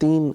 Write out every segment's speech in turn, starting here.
3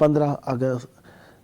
15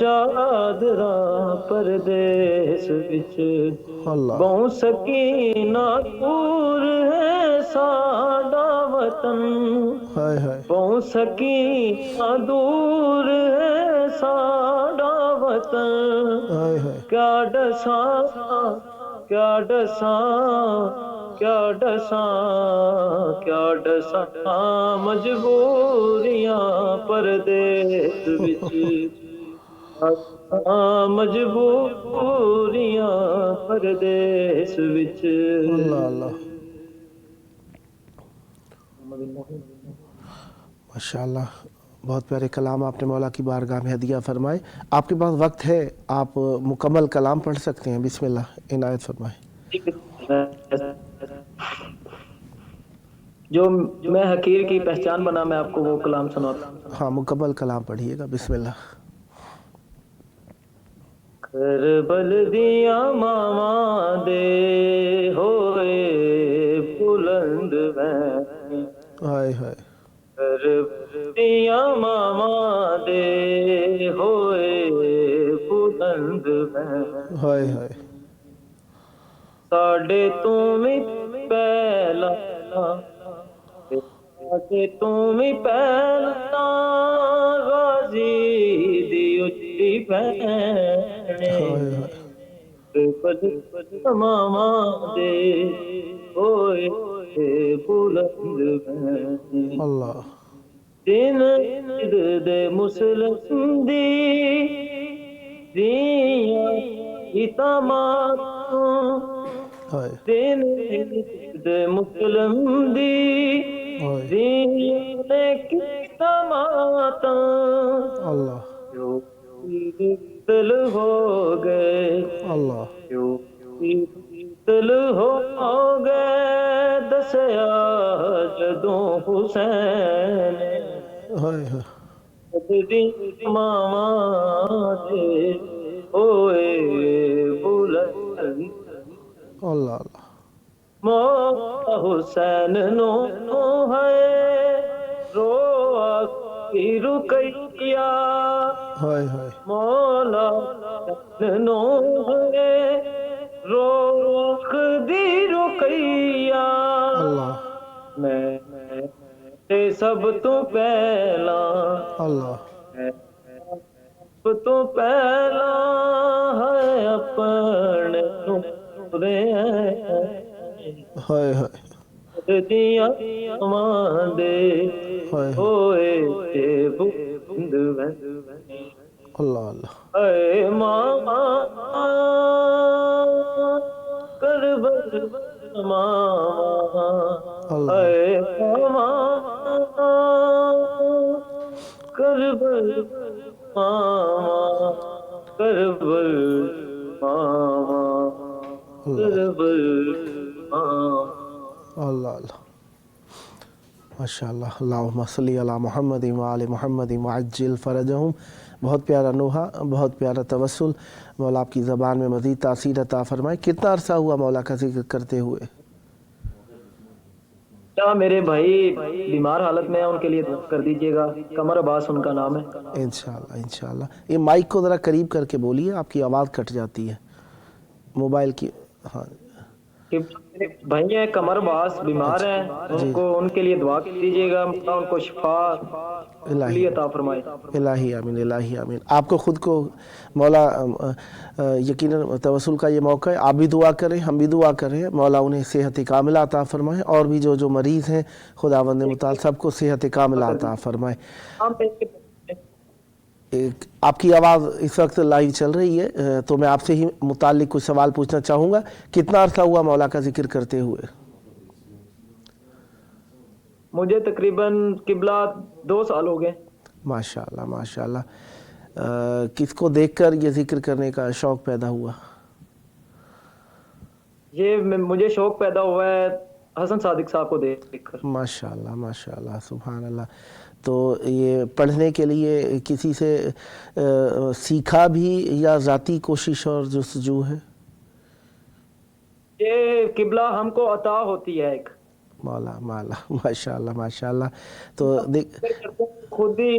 چادرا پردیس وچ اللہ بہوں سکینہ دور ہے ساڈا وطن ہائے ہائے بہوں سکینہ دور ہے ساڈا وطن ہائے ہائے کیا ڈساں کیا ڈساں کیا ڈساں کیا ڈساں مجبوریاں پردیس وچ مجبوریاں پردیس وچ اللہ اللہ ماشاء اللہ بہت پیارے کلام آپ نے مولا کی بارگاہ میں ہدیہ فرمائے. آپ کے پاس وقت ہے, آپ مکمل کلام پڑھ سکتے ہیں. بسم اللہ عنایت فرمائے. جو میں حقیر کی پہچان بنا میں آپ کو وہ کلام سناتا ہوں. ہاں مکمل کلام پڑھیے گا. بسم اللہ. کربل دیاں ماواں دے ہوئے بلند میں ہائے ہائے کربل دیاں ماواں دے ہوئے بلند میں ہائے ہائے ساڈے تو بھی پہلا ساڈے تو بھی پہلا غازی دی اچھی بہنے ہائے ہائے ماواں دے ہوئے بلند میں اللہ دین عید دے مسلم دی دیاں اتماتوں ہائے دین عید دے مسلم دی ہائے دیاں اتماتوں اللہ جو دل ہو گئے اللہ جو دل ہو گئے دسیا جدوں حسین ہائے ہائے دی ماواں دے ہوئے بلند اللہ اللہ مولا حسین نو ہے رو کی رکیا ہائے ہائے مولا حسین نو ہے روخ دی رکیا اللہ میں تے سب تو پہلا اللہ سب تو پہلا ہے اپنے نورے ہائے ہائے دیاں ماں دے ہائے ہوئے بلند میں اللہ اللہ اے ماں کربل ماں اللہ اے ماں کربل ماں کربل ماں اللہ کربل ماں اللہ اللہ ماشاء اللہ. اللہم صلی علی محمد وآل محمد وعجل فرجہم. بہت پیارا نوحہ, بہت پیارا توسل. مولا آپ کی زبان میں مزید تاثیر عطا فرمائے. کتنا عرصہ ہوا مولا کا ذکر کرتے ہوئے؟ کیا میرے بھائی بیمار حالت میں ہیں, ان کے لیے دعا کر دیجئے گا. قمر عباس ان کا نام ہے. انشاءاللہ انشاءاللہ. یہ مائک کو ذرا قریب کر کے بولیے, آپ کی آواز کٹ جاتی ہے موبائل کی. ہاں میرے بھائی ہیں قمر عباس, بیمار ہیں, ان کے لیے دعا کر دیجئے گا. ان کو شفا الہی عطا فرمائے. الہی آمین الہی آمین. آپ کو خود کو مولا یقیناً توسل کا یہ موقع ہے, آپ بھی دعا کریں, ہم بھی دعا کریں. مولا انہیں صحت کاملہ عطا فرمائے, اور بھی جو مریض ہیں خداوند متعال سب کو صحت کاملہ عطا فرمائے. آپ کی آواز اس وقت لائیو چل رہی ہے, تو میں آپ سے ہی متعلق کچھ سوال پوچھنا چاہوں گا. کتنا عرصہ ہوا مولا کا ذکر کرتے ہوئے؟ مجھے تقریباً قبلہ 2 سال ہو گئے. ماشاءاللہ ماشاءاللہ. کس کو دیکھ کر یہ ذکر کرنے کا شوق پیدا ہوا؟ یہ مجھے شوق پیدا ہوا ہے حسن صادق صاحب کو دیکھ کر. ماشاءاللہ ماشاءاللہ سبحان اللہ. تو یہ پڑھنے کے لیے کسی سے سیکھا بھی یا ذاتی کوشش اور جستجو ہے؟ یہ قبلہ ہم کو عطا ہوتی ہے ایک. مولا ماشاءاللہ ماشاءاللہ. تو خود ہی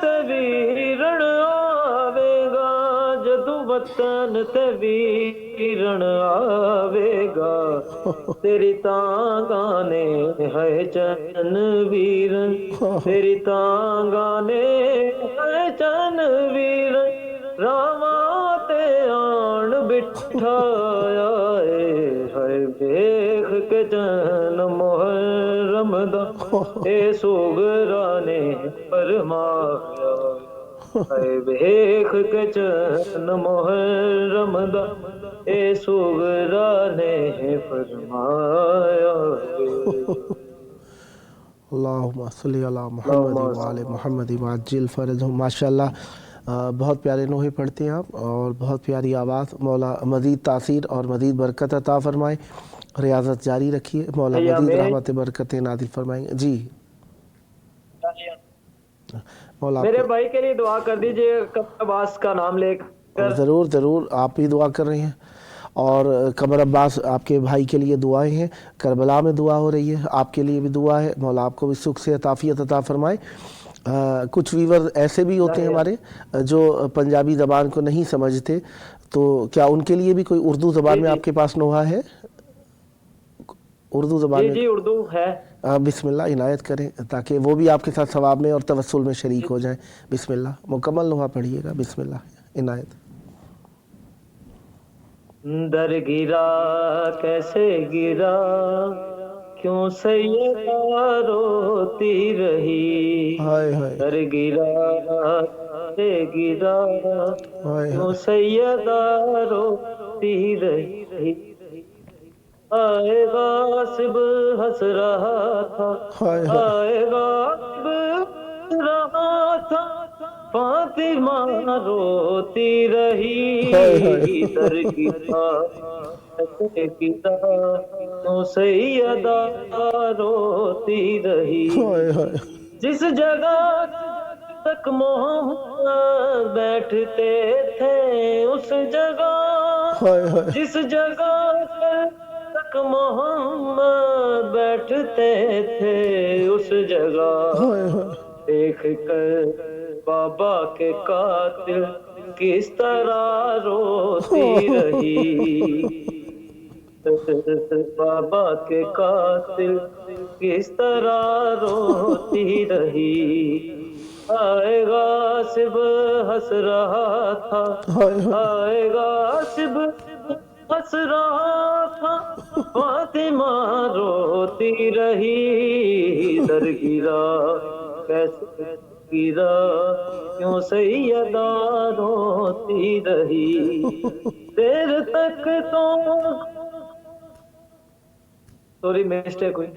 تے ویرن آوے گا جدو وطن تے ویرن آوے گا تیری تانگانے ہے چن ویرن تیری تانگانے ہے چن ویرن راواں تے آن بٹھایا ہے دیکھ کے چن محرم دا اے سوگرا نے فرمایا ہے دیکھ کے چن محرم دا اے سوگرا نے فرمایا اللہم صلی علی محمد وعلی محمد وعجل فرجہم. ماشاءاللہ بہت پیارے نوحے پڑھتے ہیں آپ اور بہت پیاری آواز. مولا مزید تاثیر اور مزید برکت عطا فرمائے. ریاضت جاری رکھیے. مولا مزید رحمت برکت نازل فرمائیں. جی مولا میرے بھائی کے لیے دعا کر دیجئے قمر عباس کا نام لے کر. ضرور ضرور آپ بھی دعا کر رہے ہیں اور قمر عباس آپ کے بھائی کے لیے دعائیں ہیں. کربلا میں دعا ہو رہی ہے, آپ کے لیے بھی دعا ہے. مولا آپ کو بھی سکھ سے عافیت عطا فرمائے. کچھ ویور ایسے بھی ہوتے ہیں ہمارے جو پنجابی زبان کو نہیں سمجھتے, تو کیا ان کے لیے بھی کوئی اردو زبان میں آپ کے پاس نوحہ ہے؟ اردو زبان میں جی اردو ہے. بسم اللہ عنایت کریں تاکہ وہ بھی آپ کے ساتھ ثواب میں اور توسل میں شریک ہو جائیں. بسم اللہ مکمل نوحہ پڑھیے گا. بسم اللہ عنایت. در گرا کیسے گرا کیوں سیدہ روتی رہی ہائے ہائے در گرا کیسے گرا ہائے کیوں ہائے سیدہ روتی رہی آئے غاصب ہنس رہا تھا ہائے ہائے آئے غاصب ہنس رہا تھا فاطمہ روتی رہی در گرا کیسے گرا تو سیدہ روتی رہی ہائے ہائے جس جگہ تک محمد بیٹھتے تھے اس جگہ ہائے ہائے جس جگہ تک محمد بیٹھتے تھے اس جگہ ہائے ہائے دیکھ کر بابا کے قاتل کس طرح روتی رہی بابا کے قاتل کس طرح روتی رہی آئے غاصب ہنس رہا تھا ہائے ہائے آئے غاصب ہنس رہا تھا فاطمہ روتی رہی در گرا کیسے گرا کیوں سیدہ روتی رہی دیر تک تو سوری مسٹیک ہوئی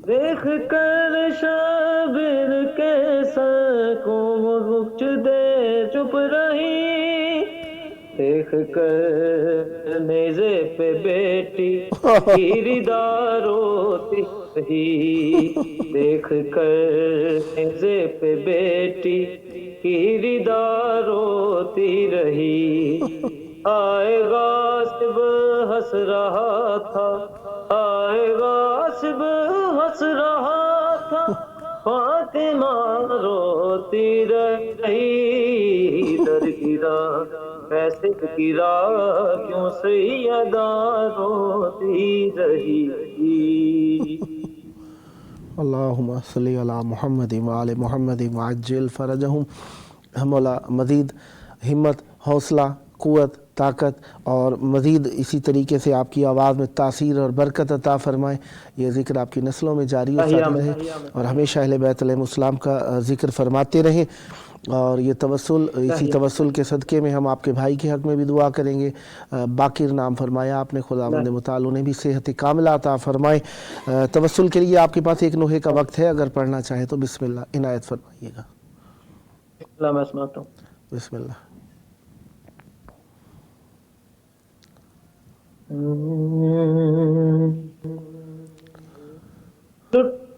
دیکھ کر شابر کے سر کو رخ دے چپ رہی دیکھ کر نیزے پہ بیٹی کی ردا روتی رہی دیکھ کر نیزے پہ بیٹی کی ردا روتی رہی آئے غاصب ہنس رہا تھا آئے غاصب ہنس رہا تھا فاطمہ روتی رہی در گرا کیسے گرا کیوں سیدہ روتی رہی اللہم صلی علی محمد وعلی محمد وعجل فرجہم. مولا مزید ہمت, حوصلہ, قوت, طاقت اور مزید اسی طریقے سے آپ کی آواز میں تاثیر اور برکت عطا فرمائے. یہ ذکر آپ کی نسلوں میں جاری و ساری رہے اور ہمیشہ اہل بیت علیہ السلام کا ذکر فرماتے رہیں. اور یہ توسل, اسی توسل کے صدقے میں ہم آپ کے بھائی کے حق میں بھی دعا کریں گے. باقر نام فرمایا آپ نے, خداوند متعال انہیں بھی صحت کاملہ عطا فرمائے. توسل کے لیے آپ کے پاس ایک نوحے کا وقت ہے, اگر پڑھنا چاہیں تو بسم اللہ عنایت فرمائیے گا. میں سناتا ہوں. بسم اللہ.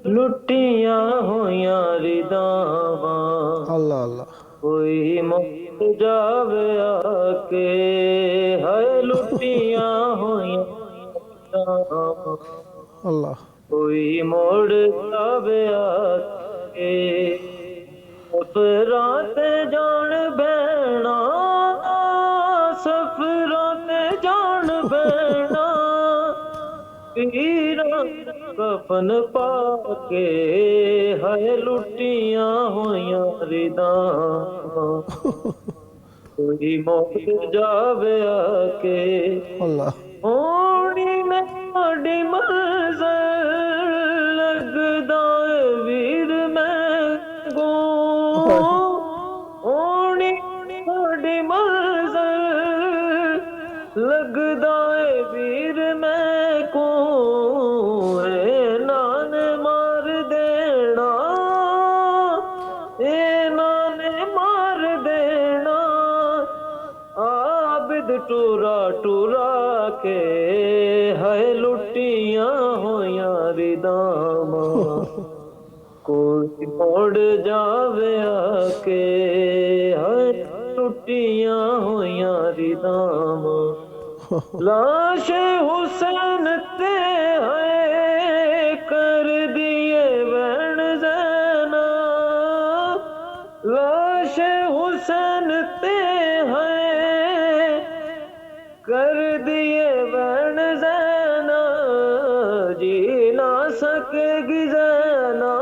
لٹیاں ہویاں رداواں اللہ اللہ کوئی مت جاوے آ کے ہے لٹیاں ہویاں رداواں اللہ کوئی موڑ جاوے آکے سفراں تے جان بہنا سفراں تے جان بہنا پیراں کفن پا کے ہے لٹیاں ہویاں رداں کوئی موڑ جاوے آکے اللہ ہونی میں ساڈی منزل لگدا اے ویر میں گو ہونی ساڈی منزل لگدا اے ویر میں کو اے نان مار دینا اے نان مار دینا عابد ٹورا ٹورا کے ہے لٹیاں ہویاں رداں کوئی موڑ جاوے آکے ہے لٹیاں ہویاں رداں لاش حسین تے ہے کر دیے وین زینا لاش حسین تے ہے کر دیے وین زینا جی نہ سکے گی زینا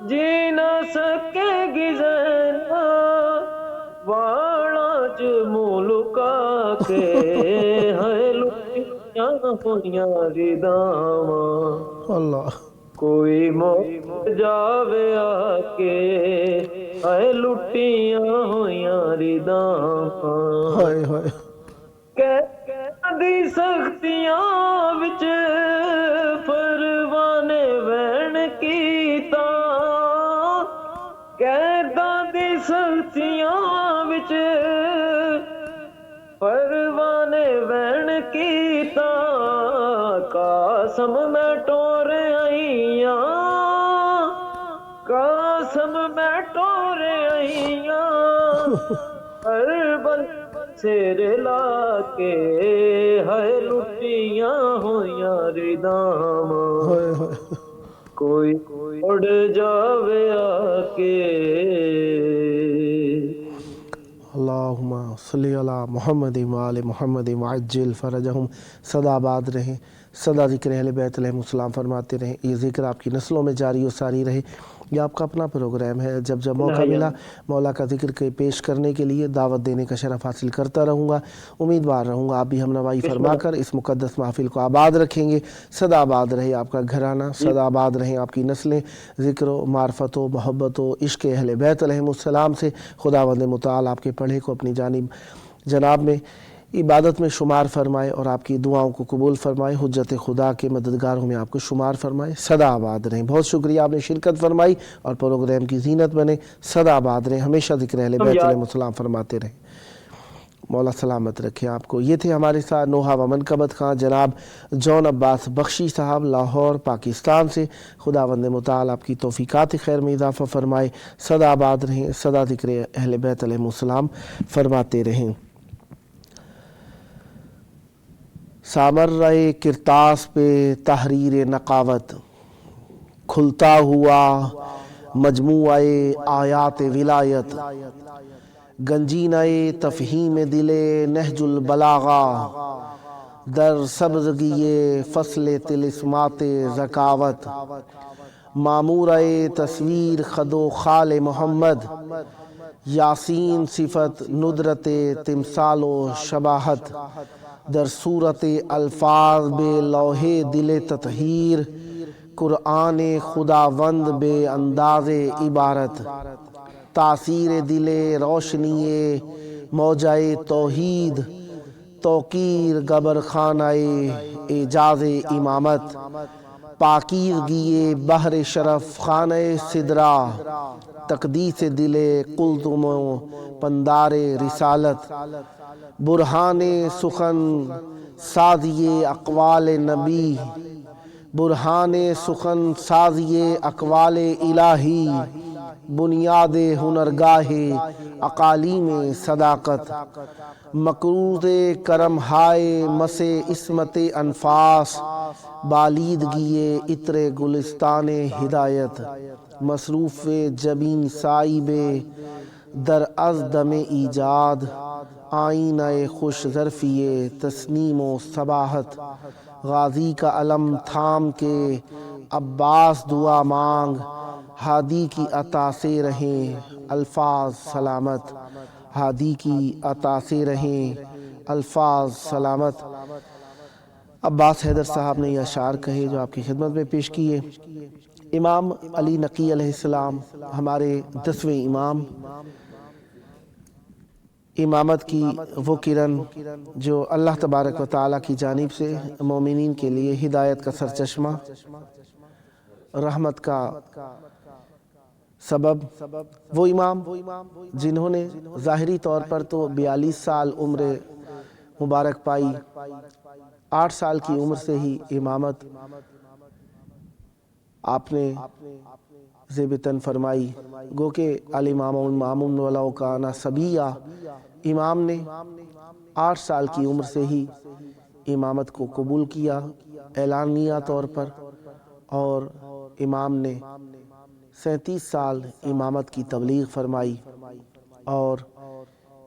جی نہ سکے گی زینا واڑا چ منہ لکا کے ہے لٹیاں ہویاں رداں اللہ کوئی موڑ جاوے آکے ہے لٹیاں ہویاں رداں ہائے ہائے قیداں دی سختیاں وچ پروانے وین کیتا قیداں دی سختیاں وچ پروانے وین کیتا قاسم میں ٹور آئیاں قاسم میں ٹور آئیاں اربل سیر لا کے ہے لٹیاں ہویاں رداں ہائے ہائے کوئی اڑ جاوے آکے اللہم صلی علی محمد وآل محمد وعجل فرجہم سدا آباد رہیں سدا ذکر اہل بیت علیہ السلام فرماتے رہیں یہ ذکر آپ کی نسلوں میں جاری و ساری رہے یہ آپ کا اپنا پروگرام ہے جب جب موقع ملا مولا کا ذکر کے پیش کرنے کے لیے دعوت دینے کا شرف حاصل کرتا رہوں گا امیدوار رہوں گا آپ بھی ہم نوائی فرما کر اس مقدس محفل کو آباد رکھیں گے سدا آباد رہے آپ کا گھرانہ سدا آباد رہیں آپ کی نسلیں ذکر و معرفت و محبت و عشق اہل بیت علیہ السلام سے خداوند متعال آپ کے پڑھے کو اپنی جناب میں عبادت میں شمار فرمائے اور آپ کی دعاؤں کو قبول فرمائے حجت خدا کے مددگاروں میں آپ کو شمار فرمائے سدا آباد رہیں بہت شکریہ آپ نے شرکت فرمائی اور پروگرام کی زینت بنے سدا آباد رہیں ہمیشہ ذکر اہل بیت علیہ السلام فرماتے رہیں مولا سلامت رکھے آپ کو یہ تھے ہمارے ساتھ نوحہ و منقبت خان جناب جون عباس بخشی صاحب لاہور پاکستان سے خداوند متعال آپ کی توفیقات خیر میں اضافہ فرمائے سدا آباد رہیں سدا ذکر اہل بیت علیہ السلام فرماتے رہیں سامرہ کرتاس پہ تحریر نقاوت کھلتا ہوا مجموعہ آیات ولایت گنجینہ تفہیم دل نہج البلاغہ در سبزگی فصل طلسمات ذکاوت معمورہ تصویر خد و خال محمد یاسین صفت ندرت تمثال و شباہت در صورت الفاظ بے لوح دل تطہیر قرآن خداوند بے انداز عبارت تاثیر دل روشنی موجہ توحید توقیر گبر خانہ اعجاز امامت پاکیزگی بحر شرف خانہ صدرہ تقدیس دل قلتم و پندار رسالت برہان سخن سازی اقوال نبی برہان سخن سازی اقوال الہی بنیاد ہنرگاہ اقالیم صداقت، مقروض کرم ہائے مسے عصمت انفاس، بالیدگی عطر گلستان ہدایت، مصروف جبین سائب در از دم ایجاد، آئینہ خوش ظرفی تسنیم و صباحت، غازی کا علم تھام کے عباس دعا مانگ، ہادی کی عطا سے رہیں الفاظ سلامت، ہادی کی عطا سے رہیں الفاظ سلامت۔ عباس حیدر صاحب نے یہ اشعار کہے جو آپ کی خدمت میں پیش کیے۔ امام علی نقی علیہ السلام ہمارے 10ویں امام، امامت کی وہ کرن جو اللہ تبارک و تعالیٰ کی جانب سے مومنین کے لیے ہدایت کا سرچشمہ، رحمت کا سبب، وہ امام جنہوں نے ظاہری طور پر تو 42 سال عمر مبارک پائی، 8 سال کی عمر سے ہی امامت آپ نے زیب تن فرمائی، گو کہ الامام ولو کان صبیا، امام نے 8 سال کی عمر سے ہی امامت کو قبول کیا اعلانیہ طور پر، اور امام نے 37 سال امامت کی تبلیغ فرمائی، اور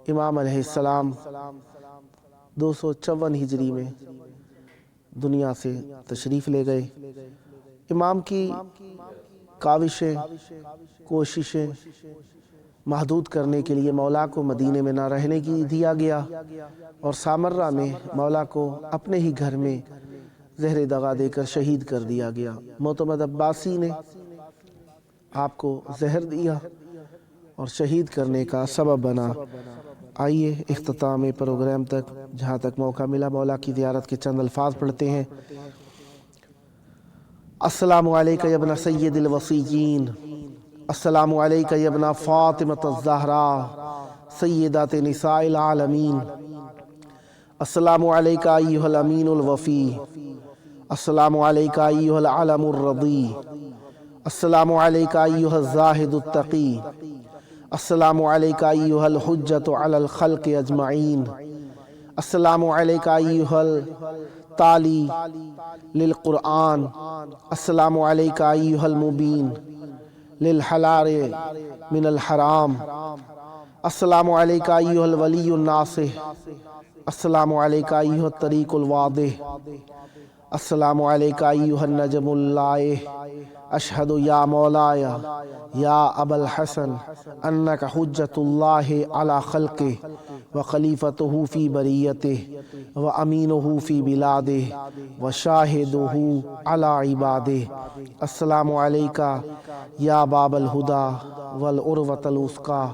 امام علیہ السلام 254 ہجری میں دنیا سے تشریف لے گئے۔ امام کی کاوشیں، کوششیں محدود کرنے کے لیے مولا کو مدینے میں نہ رہنے کی دیا گیا، اور سامرہ میں مولا کو اپنے ہی گھر میں زہر دغا دے کر شہید کر دیا گیا۔ معتمد عباسی نے آپ کو زہر دیا اور شہید کرنے کا سبب بنا۔ آئیے اختتام پروگرام تک جہاں تک موقع ملا مولا کی زیارت کے چند الفاظ پڑھتے ہیں۔ السلام علیکہ یا ابن سید الوصیین، السلام علیکہ یا ابن فاطمۃ الزہراء سیدات نساء العالمین، السلام علیکہ ایہا الامین الوفی، السلام علیکہ ایہا العلم الرضی، السلام علیکہ ایہا الزاہد التقی، السلام علیکہ ایہا الحجۃ علی الخلق اجمعین، السلام علیکہ ایہا التالی للقرآن، السلام علیکہ ایہا المبین للحلال من الحرام، السلام علیکہ ایہا الولی الناصح، السلام علیکہ ایہا الطریق الواضح، السلام علیکہ ایہا النجم اللائح، اشہد یا مولایا یا ابا الحسن انک حجت اللہ علی خلقہ وخلیفتہ فی بریتہ وامینہ فی بلادہ وشاہدہ علی عبادہ، السلام علیکہ یا باب الہدی والعروۃ الوثقی،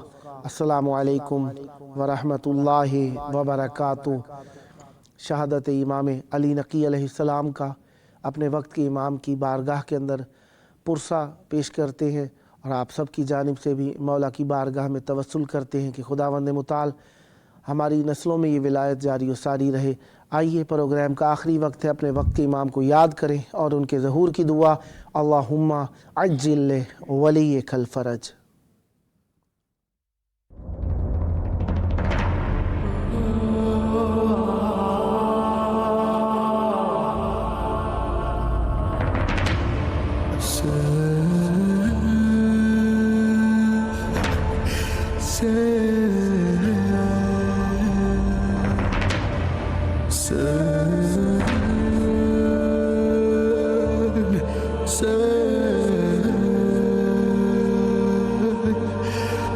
السلام علیکم ورحمۃ اللہ وبرکاتہ۔ شہادت امام علی نقی علیہ السلام کا اپنے وقت کے امام کی بارگاہ کے اندر پرسہ پیش کرتے ہیں، اور آپ سب کی جانب سے بھی مولا کی بارگاہ میں توسل کرتے ہیں کہ خداوند متعال ہماری نسلوں میں یہ ولایت جاری و ساری رہے۔ آئیے پروگرام کا آخری وقت ہے، اپنے وقت کے امام کو یاد کریں اور ان کے ظہور کی دعا، اللہم عجل ولیک الفرج۔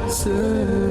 Say